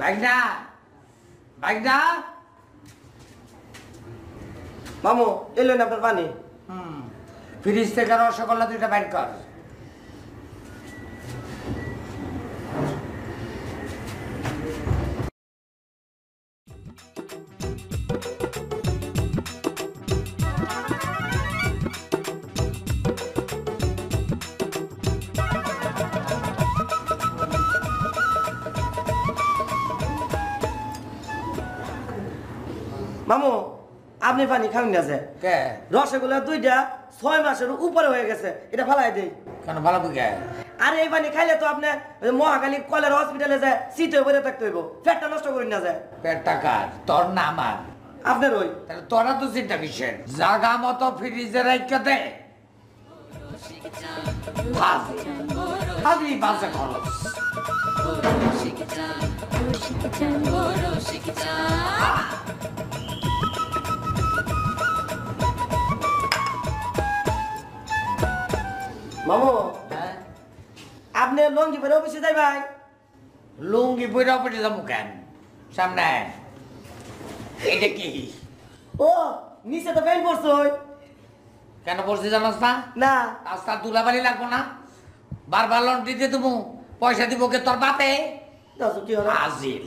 ভাগনা ভাগনা মামু এলো না আপনার পানি। ফ্রিজ থেকে রসগোল্লা দুইটা বাইর কর। মামু আপনি পানি খাবেন না যে কে রসগোল্লা দুইটা 6 মাসের উপরে হয়ে গেছে, এটা ফালাই দেই। কেন ভালো বুঝে? আরে এই পানি খাইলে তো আপনি মহাকালী কলের হসপিটালে যায় সিটে ভরে থাকতে হইব, পেটটা নষ্ট করেন না যায়। পেট টাকার তোর না আমার। আপনার ওই তাহলে তোরা তো চিন্তা কিসের? জাগা মতো ফ্রিজে রাখতে দে। খালি বাজে খরচ। মামু হ্যাঁ? আপনি লঙ্গি পরে অফিসে যাই ভাই? লুঙ্গি পরে অফিসে যাবো কেন? সামনে এটা কি? ও নিচে তো প্যান্ট পরছো। কেন পড়ছি জানাস না? না রাস্তা ধুলাবালি লাগবো না? বারবার লোন দিতে দেবো, পয়সা দিব কে তোর বাপে? কি হলো? আজিল